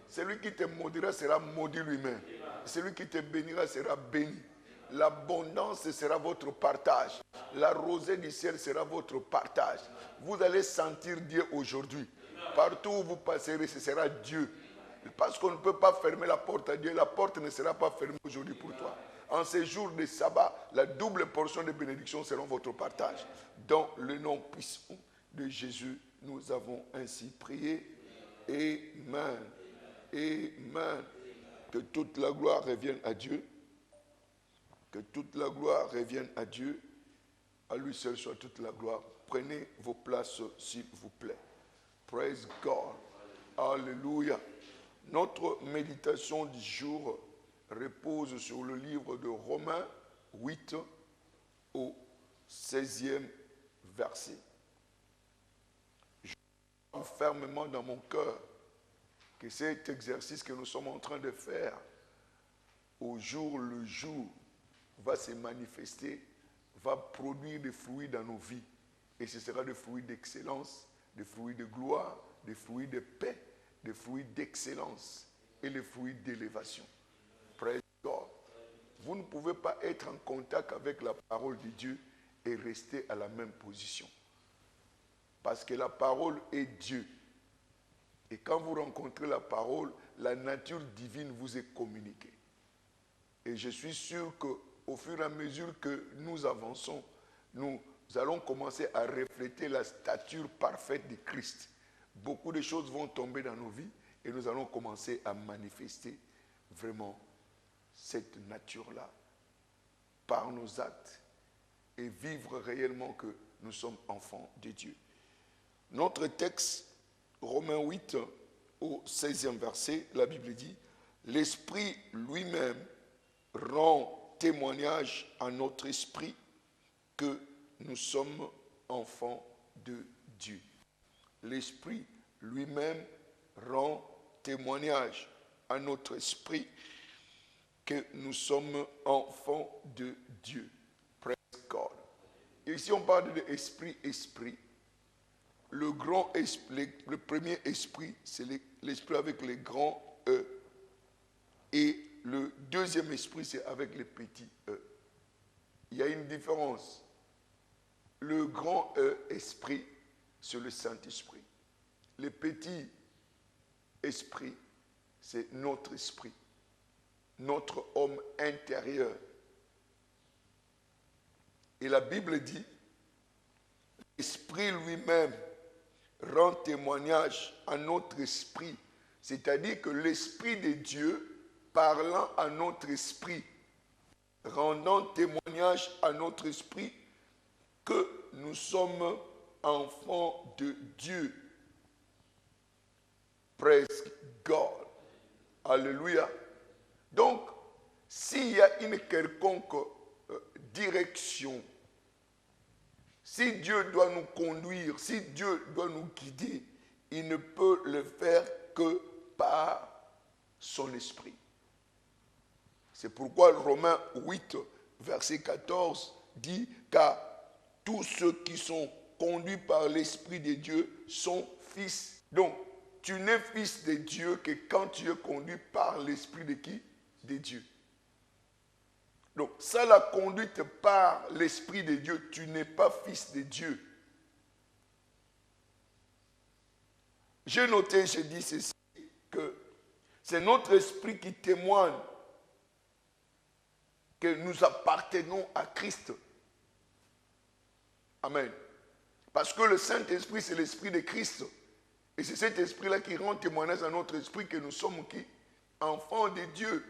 Celui qui te maudira sera maudit lui-même. Celui qui te bénira sera béni. L'abondance sera votre partage. La rosée du ciel sera votre partage. Vous allez sentir Dieu aujourd'hui. Partout où vous passerez, ce sera Dieu. Parce qu'on ne peut pas fermer la porte à Dieu. La porte ne sera pas fermée aujourd'hui pour toi. En ces jours de sabbat, la double portion de bénédiction sera votre partage. Dans le nom puissant de Jésus, nous avons ainsi prié. Amen. Amen. Que toute la gloire revienne à Dieu. Que toute la gloire revienne à Dieu. À lui seul soit toute la gloire. Prenez vos places, s'il vous plaît. Praise God. Alléluia. Notre méditation du jour repose sur le livre de Romains 8 au 16e verset. Je sens fermement dans mon cœur que cet exercice que nous sommes en train de faire au jour le jour va se manifester, va produire des fruits dans nos vies. Et ce sera des fruits d'excellence, des fruits de gloire, des fruits de paix, des fruits d'excellence et les fruits d'élévation. Praise God. Vous ne pouvez pas être en contact avec la parole de Dieu et rester à la même position. Parce que la parole est Dieu. Et quand vous rencontrez la parole, la nature divine vous est communiquée. Et je suis sûr qu'au fur et à mesure que nous avançons, nous allons commencer à refléter la stature parfaite de Christ. Beaucoup de choses vont tomber dans nos vies et nous allons commencer à manifester vraiment cette nature-là par nos actes et vivre réellement que nous sommes enfants de Dieu. Notre texte, Romains 8 au 16e verset, la Bible dit « L'Esprit lui-même rend témoignage à notre esprit que nous sommes enfants de Dieu. » L'Esprit lui-même rend témoignage à notre esprit que nous sommes enfants de Dieu. Praise God. Et ici on parle de esprit. Le grand esprit, le premier esprit, c'est l'esprit avec les grands E. Et le deuxième esprit, c'est avec les petits E. Il y a une différence. Le grand E, esprit, c'est le Saint-Esprit. Le petit esprit, c'est notre esprit, notre homme intérieur. Et la Bible dit, l'Esprit lui-même rend témoignage à notre esprit. C'est-à-dire que l'Esprit de Dieu, parlant à notre esprit, rendant témoignage à notre esprit que nous sommes enfants de Dieu. Praise God. Alléluia. Donc, s'il y a une quelconque direction, si Dieu doit nous conduire, si Dieu doit nous guider, il ne peut le faire que par son esprit. C'est pourquoi Romains 8, verset 14 dit « Car tous ceux qui sont conduits par l'Esprit de Dieu sont fils. » Donc, tu n'es fils de Dieu que quand tu es conduit par l'Esprit de qui? De Dieu. Donc, sans la conduite par l'Esprit de Dieu, tu n'es pas fils de Dieu. J'ai noté, j'ai dit ceci, que c'est notre esprit qui témoigne que nous appartenons à Christ. Amen. Parce que le Saint-Esprit, c'est l'Esprit de Christ. Et c'est cet esprit-là qui rend témoignage à notre esprit que nous sommes qui? Enfants de Dieu.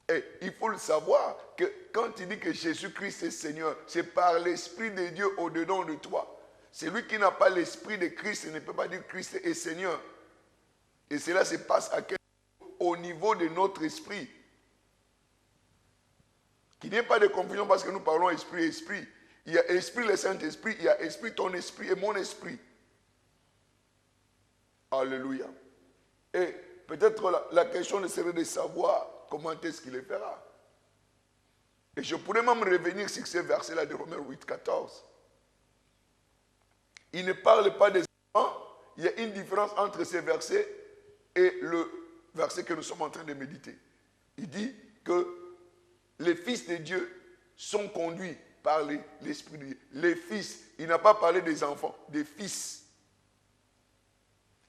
Et il faut le savoir que quand il dit que Jésus-Christ est Seigneur, c'est par l'Esprit de Dieu au-dedans de toi. Celui qui n'a pas l'Esprit de Christ ne peut pas dire Christ est Seigneur. Et cela se passe à quel niveau? Au niveau de notre esprit. Qu'il n'y ait pas de confusion parce que nous parlons esprit. Il y a esprit, le Saint-Esprit, il y a esprit, ton esprit et mon esprit. Alléluia. Et peut-être la question serait de savoir comment est-ce qu'il le fera. Et je pourrais même revenir sur ce verset-là de Romains 8, 14. Il ne parle pas des enfants. Il y a une différence entre ces versets et le verset que nous sommes en train de méditer. Il dit que les fils de Dieu sont conduits par l'Esprit de Dieu. Les fils, il n'a pas parlé des enfants, des fils.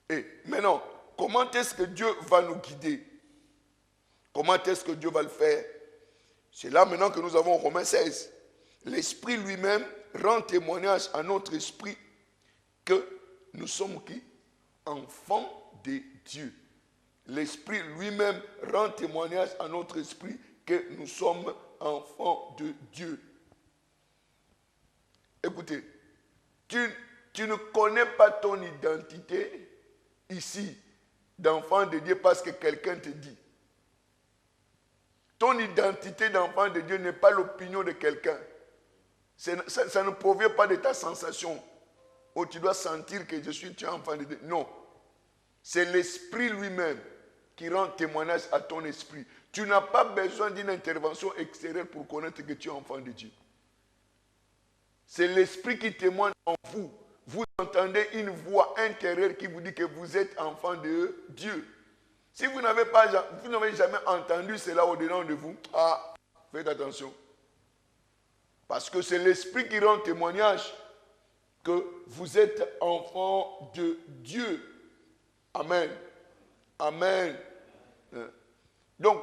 Et maintenant, comment est-ce que Dieu va nous guider? Comment est-ce que Dieu va le faire? C'est là maintenant que nous avons Romains 16. L'Esprit lui-même rend témoignage à notre esprit que nous sommes qui? Enfants de Dieu. L'Esprit lui-même rend témoignage à notre esprit que nous sommes enfants de Dieu. Écoutez, tu ne connais pas ton identité ici d'enfant de Dieu parce que quelqu'un te dit. Ton identité d'enfant de Dieu n'est pas l'opinion de quelqu'un. Ça ne provient pas de ta sensation. Oh, tu dois sentir que tu es enfant de Dieu. Non. C'est l'Esprit lui-même qui rend témoignage à ton esprit. Tu n'as pas besoin d'une intervention extérieure pour connaître que tu es enfant de Dieu. C'est l'Esprit qui témoigne en vous. Vous entendez une voix intérieure qui vous dit que vous êtes enfant de Dieu. Si vous n'avez jamais entendu cela au-dedans de vous, faites attention. Parce que c'est l'Esprit qui rend témoignage que vous êtes enfant de Dieu. Amen. Amen. Donc,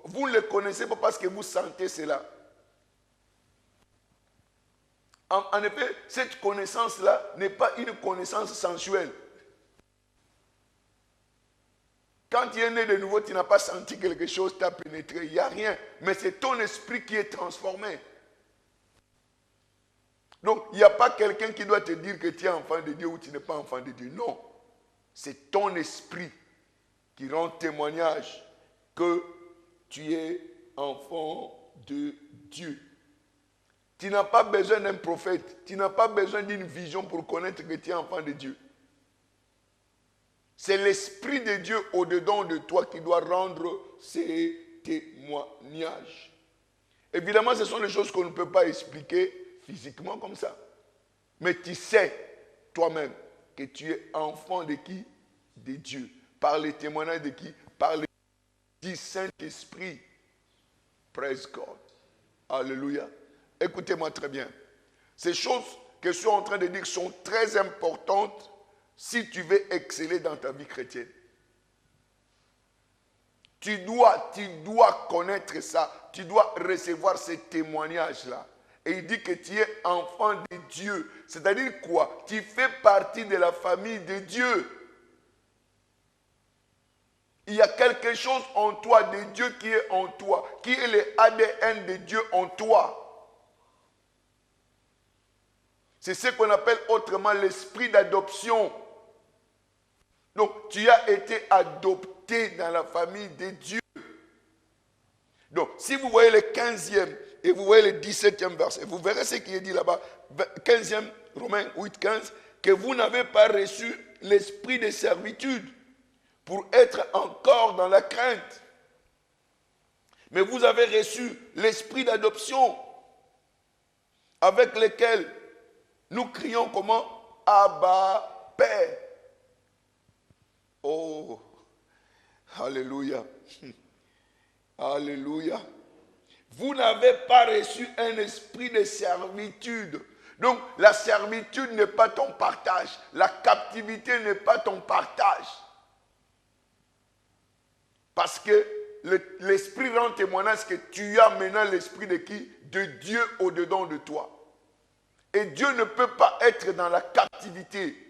vous ne le connaissez pas parce que vous sentez cela. En effet, cette connaissance-là n'est pas une connaissance sensuelle. Quand tu es né de nouveau, tu n'as pas senti quelque chose t'a pénétré. Il n'y a rien. Mais c'est ton esprit qui est transformé. Donc, il n'y a pas quelqu'un qui doit te dire que tu es enfant de Dieu ou tu n'es pas enfant de Dieu. Non. C'est ton esprit qui rend témoignage que tu es enfant de Dieu. Tu n'as pas besoin d'un prophète. Tu n'as pas besoin d'une vision pour connaître que tu es enfant de Dieu. C'est l'Esprit de Dieu au-dedans de toi qui doit rendre ces témoignages. Évidemment, ce sont des choses qu'on ne peut pas expliquer physiquement comme ça. Mais tu sais toi-même que tu es enfant de qui? De Dieu. Par les témoignages de qui? Par le Saint-Esprit. Praise God. Alléluia. Écoutez-moi très bien. Ces choses que je suis en train de dire sont très importantes si tu veux exceller dans ta vie chrétienne. Tu dois connaître ça. Tu dois recevoir ces témoignages-là. Et il dit que tu es enfant de Dieu. C'est-à-dire quoi? Tu fais partie de la famille de Dieu. Il y a quelque chose en toi, de Dieu qui est en toi, qui est l'ADN de Dieu en toi. C'est ce qu'on appelle autrement l'esprit d'adoption. Donc, tu as été adopté dans la famille de Dieu. Donc, si vous voyez le 15e et vous voyez le 17e verset, vous verrez ce qui est dit là-bas, 15e, Romains 8, 15, que vous n'avez pas reçu l'esprit de servitude pour être encore dans la crainte. Mais vous avez reçu l'esprit d'adoption avec lequel nous crions comment? Abba, Père. Oh, alléluia. Alléluia. Vous n'avez pas reçu un esprit de servitude. Donc, la servitude n'est pas ton partage. La captivité n'est pas ton partage. Parce que l'esprit rend témoignage que tu as maintenant l'esprit de qui? De Dieu au-dedans de toi. Et Dieu ne peut pas être dans la captivité.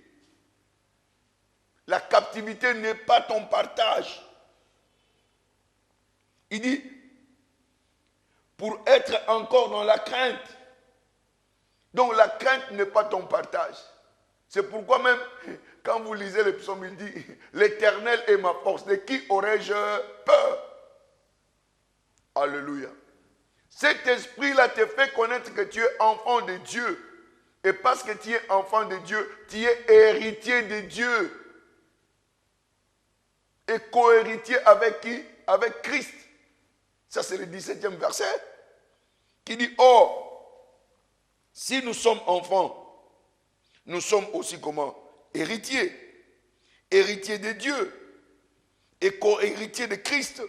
La captivité n'est pas ton partage. Il dit, pour être encore dans la crainte. Donc la crainte n'est pas ton partage. C'est pourquoi même, quand vous lisez le psaume, il dit, l'Éternel est ma force. De qui aurais-je peur? Alléluia. Cet esprit-là te fait connaître que tu es enfant de Dieu. Et parce que tu es enfant de Dieu, tu es héritier de Dieu. Et co-héritier avec qui? Avec Christ. Ça, c'est le 17e verset. Qui dit, or, si nous sommes enfants, nous sommes aussi comment? Héritiers. Héritiers de Dieu. et co-héritiers de Christ.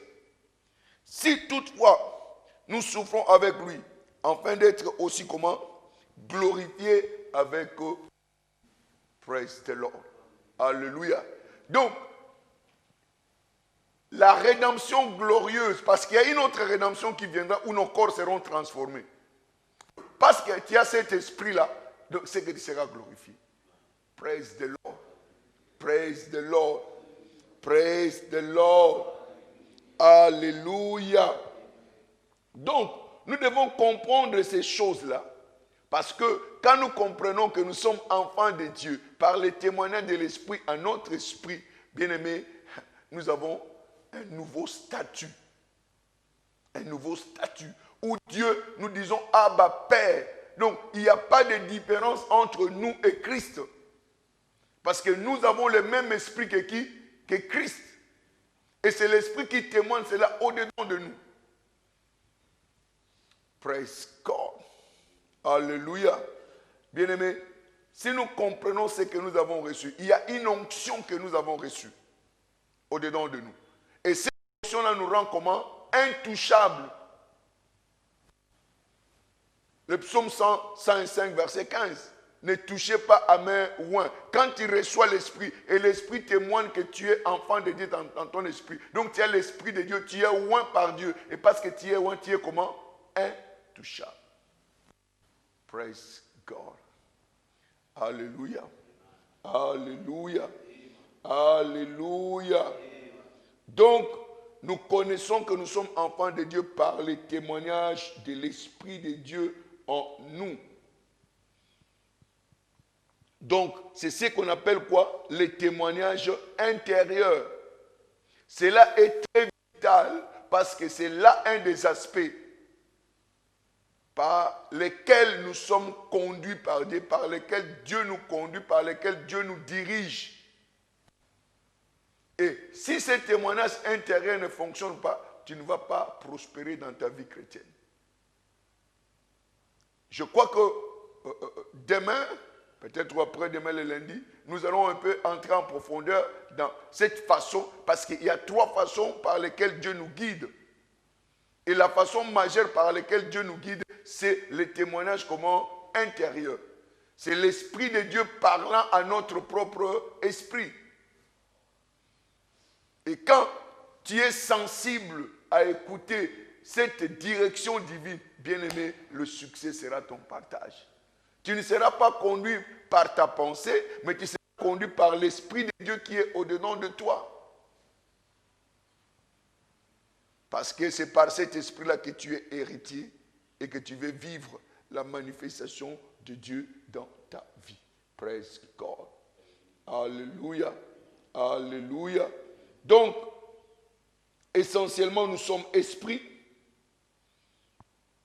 Si toutefois nous souffrons avec lui, afin d'être aussi comment? Glorifiés avec eux. Praise the Lord. Alléluia. Donc, la rédemption glorieuse, parce qu'il y a une autre rédemption qui viendra où nos corps seront transformés. Parce que tu as cet esprit-là, c'est que tu seras glorifié. Praise the Lord. Praise the Lord. Praise the Lord. Alléluia. Donc, nous devons comprendre ces choses-là. Parce que quand nous comprenons que nous sommes enfants de Dieu, par le témoignage de l'Esprit à notre esprit, bien-aimé, nous avons un nouveau statut. Un nouveau statut. Où Dieu, nous disons Abba Père. Donc, il n'y a pas de différence entre nous et Christ. Parce que nous avons le même esprit que qui? Que Christ. Et c'est l'esprit qui témoigne cela au-dedans de nous. Praise God. Alléluia. Bien-aimés, si nous comprenons ce que nous avons reçu, il y a une onction que nous avons reçue au-dedans de nous. Et cette onction-là nous rend comment? Intouchables. Le psaume 105, verset 15. Ne touchez pas à main oint. Quand tu reçois l'esprit, et l'esprit témoigne que tu es enfant de Dieu dans ton esprit. Donc tu as l'esprit de Dieu, tu es oint par Dieu. Et parce que tu es oint, tu es comment? Intouchable. Praise God. Alléluia. Alléluia. Alléluia. Donc, nous connaissons que nous sommes enfants de Dieu par les témoignages de l'Esprit de Dieu en nous. Donc, c'est ce qu'on appelle quoi? Les témoignages intérieurs. Cela est très vital parce que c'est là un des aspects par lesquels nous sommes conduits par Dieu, par lesquels Dieu nous conduit, par lesquels Dieu nous dirige. Et si ces témoignages intérieurs ne fonctionnent pas, tu ne vas pas prospérer dans ta vie chrétienne. Je crois que demain, peut-être après-demain le lundi, nous allons un peu entrer en profondeur dans cette façon, parce qu'il y a trois façons par lesquelles Dieu nous guide. Et la façon majeure par laquelle Dieu nous guide, c'est le témoignage comment intérieur. C'est l'Esprit de Dieu parlant à notre propre esprit. Et quand tu es sensible à écouter cette direction divine, bien-aimé, le succès sera ton partage. Tu ne seras pas conduit par ta pensée, mais tu seras conduit par l'Esprit de Dieu qui est au-dedans de toi. Parce que c'est par cet esprit-là que tu es héritier et que tu veux vivre la manifestation de Dieu dans ta vie. Praise God. Alléluia. Alléluia. Donc, essentiellement, nous sommes esprits.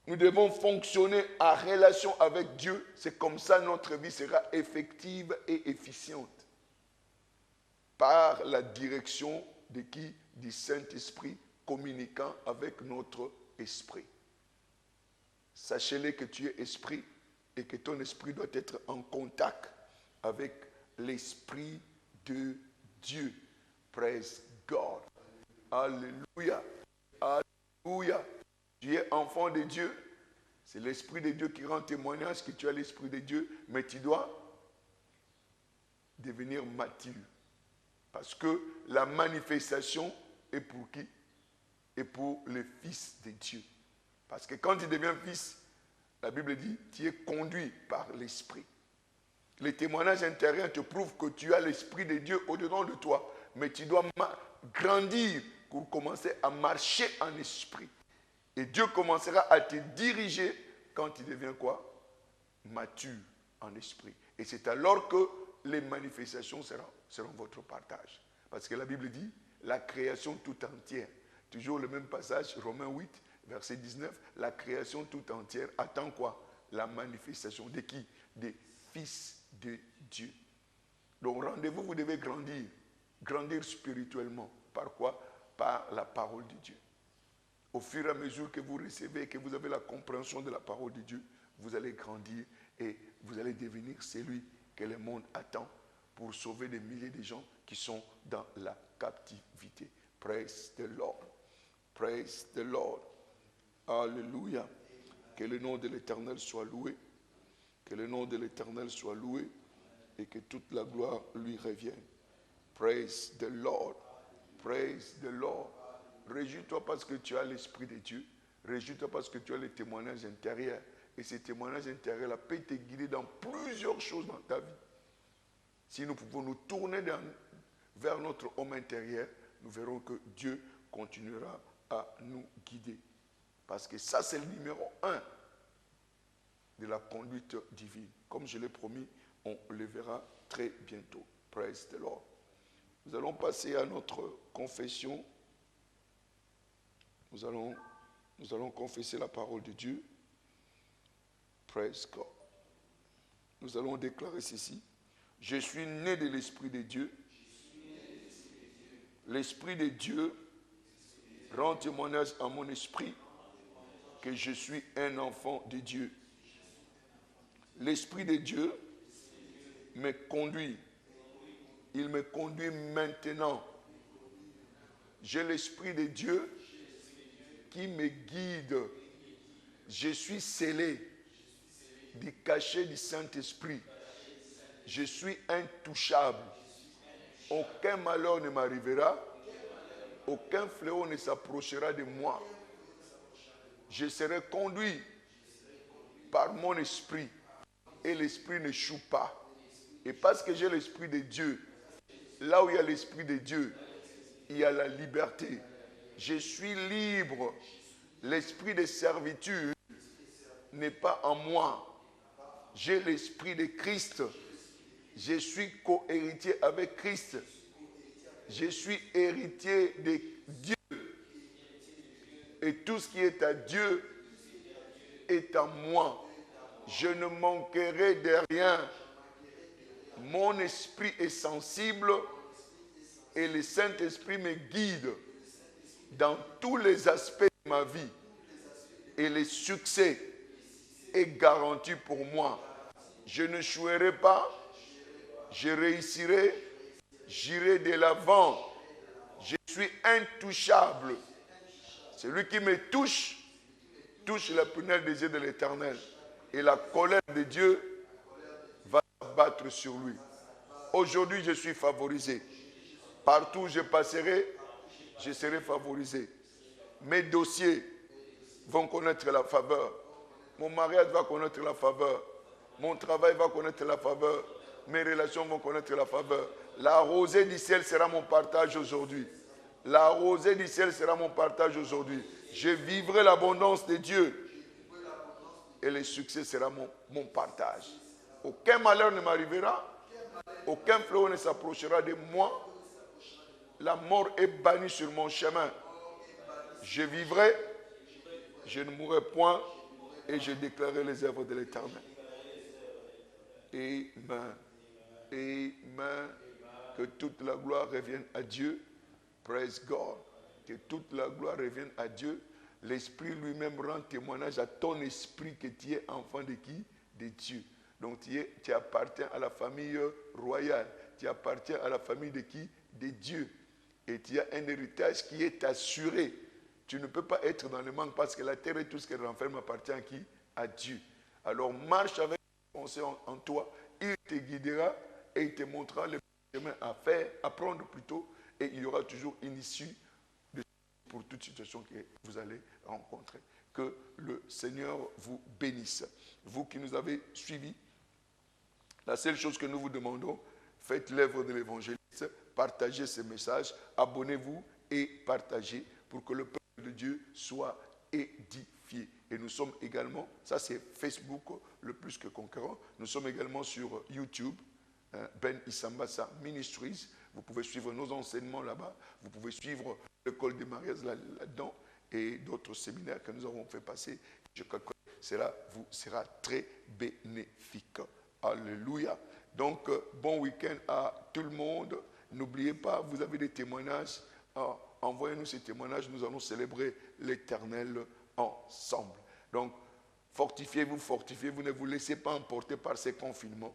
Nous devons fonctionner en relation avec Dieu. C'est comme ça que notre vie sera effective et efficiente. Par la direction de qui? Du Saint-Esprit communiquant avec notre esprit. Sachez-le que tu es esprit et que ton esprit doit être en contact avec l'esprit de Dieu. Praise God. Alléluia. Alléluia. Tu es enfant de Dieu. C'est l'esprit de Dieu qui rend témoignage que tu as l'esprit de Dieu, mais tu dois devenir mature. Parce que la manifestation est pour qui? Et pour le Fils de Dieu. Parce que quand tu deviens fils, la Bible dit, tu es conduit par l'Esprit. Les témoignages intérieurs te prouvent que tu as l'Esprit de Dieu au-dedans de toi. Mais tu dois grandir pour commencer à marcher en esprit. Et Dieu commencera à te diriger quand tu deviens quoi? Mature en esprit. Et c'est alors que les manifestations seront votre partage. Parce que la Bible dit, la création tout entière. Toujours le même passage, Romains 8, verset 19. La création tout entière attend quoi? La manifestation de qui? Des fils de Dieu. Donc rendez-vous, vous devez grandir. Grandir spirituellement. Par quoi? Par la parole de Dieu. Au fur et à mesure que vous recevez et que vous avez la compréhension de la parole de Dieu, vous allez grandir et vous allez devenir celui que le monde attend pour sauver des milliers de gens qui sont dans la captivité. Praise the Lord. Praise the Lord. Alléluia. Que le nom de l'Éternel soit loué. Que le nom de l'Éternel soit loué. Et que toute la gloire lui revienne. Praise the Lord. Praise the Lord. Réjouis-toi parce que tu as l'Esprit de Dieu. Réjouis-toi parce que tu as les témoignages intérieurs. Et ces témoignages intérieurs-là peuvent te guider dans plusieurs choses dans ta vie. Si nous pouvons nous tourner vers notre homme intérieur, nous verrons que Dieu continuera à nous guider. Parce que ça, c'est le numéro 1 de la conduite divine. Comme je l'ai promis, on le verra très bientôt. Praise the Lord. Nous allons passer à notre confession. Nous allons confesser la parole de Dieu. Praise God. Nous allons déclarer ceci. Je suis né de l'Esprit de Dieu. L'Esprit de Dieu rend témoignage à mon esprit que je suis un enfant de Dieu. L'Esprit de Dieu me conduit. Il me conduit maintenant. J'ai l'Esprit de Dieu qui me guide. Je suis scellé du cachet du Saint-Esprit. Je suis intouchable. Aucun malheur ne m'arrivera. Aucun fléau ne s'approchera de moi. Je serai conduit par mon esprit. Et l'esprit ne choue pas. Et parce que j'ai l'Esprit de Dieu, là où il y a l'Esprit de Dieu, il y a la liberté. Je suis libre. L'esprit de servitude n'est pas en moi. J'ai l'Esprit de Christ. Je suis co-héritier avec Christ. Je suis héritier de Dieu. Et tout ce qui est à Dieu est en moi. Je ne manquerai de rien. Mon esprit est sensible et le Saint-Esprit me guide dans tous les aspects de ma vie. Et le succès est garanti pour moi. Je ne jouerai pas, je réussirai, j'irai de l'avant. Je suis intouchable. Celui qui me touche, touche la prunelle des yeux de l'Éternel. Et la colère de Dieu va s'abattre sur lui. Aujourd'hui, je suis favorisé. Partout où je passerai, je serai favorisé. Mes dossiers vont connaître la faveur. Mon mariage va connaître la faveur. Mon travail va connaître la faveur. Mes relations vont connaître la faveur. La rosée du ciel sera mon partage aujourd'hui. La rosée du ciel sera mon partage aujourd'hui. Je vivrai l'abondance de Dieu. Et le succès sera mon partage. Aucun malheur ne m'arrivera. Aucun fléau ne s'approchera de moi. La mort est bannie sur mon chemin. Je vivrai, je ne mourrai point et je déclarerai les œuvres de l'Éternel. Amen. Amen. Que toute la gloire revienne à Dieu. Praise God. Que toute la gloire revienne à Dieu. L'Esprit lui-même rend témoignage à ton esprit que tu es enfant de qui? De Dieu. Donc tu appartiens à la famille royale. Tu appartiens à la famille de qui? De Dieu. Et tu as un héritage qui est assuré. Tu ne peux pas être dans le manque parce que la terre et tout ce qu'elle renferme appartient à qui? À Dieu. Alors marche avec le conseil en toi. Il te guidera et il te montrera le chemin à faire, à prendre plutôt. Et il y aura toujours une issue pour toute situation que vous allez rencontrer. Que le Seigneur vous bénisse. Vous qui nous avez suivis, la seule chose que nous vous demandons, faites l'œuvre de l'évangéliste, partagez ces messages, abonnez-vous et partagez pour que le peuple de Dieu soit édifié. Et nous sommes également, ça c'est Facebook, le plus que conquérant, nous sommes également sur YouTube, Ben Isambassa Ministries. Vous pouvez suivre nos enseignements là-bas, vous pouvez suivre l'école des mariages là-dedans et d'autres séminaires que nous avons fait passer. Je crois que cela vous sera très bénéfique. Alléluia. Donc, bon week-end à tout le monde. N'oubliez pas, vous avez des témoignages. Envoyez-nous ces témoignages. Nous allons célébrer l'Éternel ensemble. Donc, fortifiez-vous, fortifiez-vous. Ne vous laissez pas emporter par ces confinements.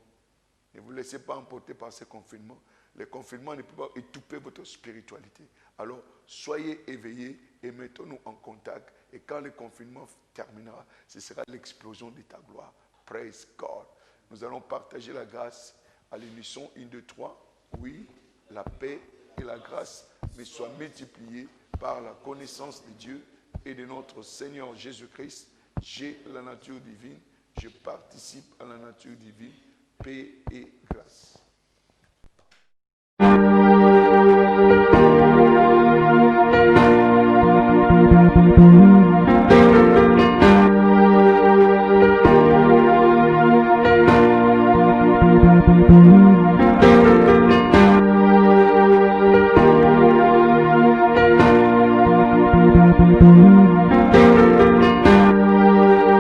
Ne vous laissez pas emporter par ces confinements. Les confinements ne peuvent pas étouffer votre spiritualité. Alors, soyez éveillés et mettons-nous en contact. Et quand le confinement terminera, ce sera l'explosion de ta gloire. Praise God. Nous allons partager la grâce à l'unisson 1, 2, 3. Oui, la paix et la grâce me soient multipliées par la connaissance de Dieu et de notre Seigneur Jésus-Christ. J'ai la nature divine. Je participe à la nature divine. Paix et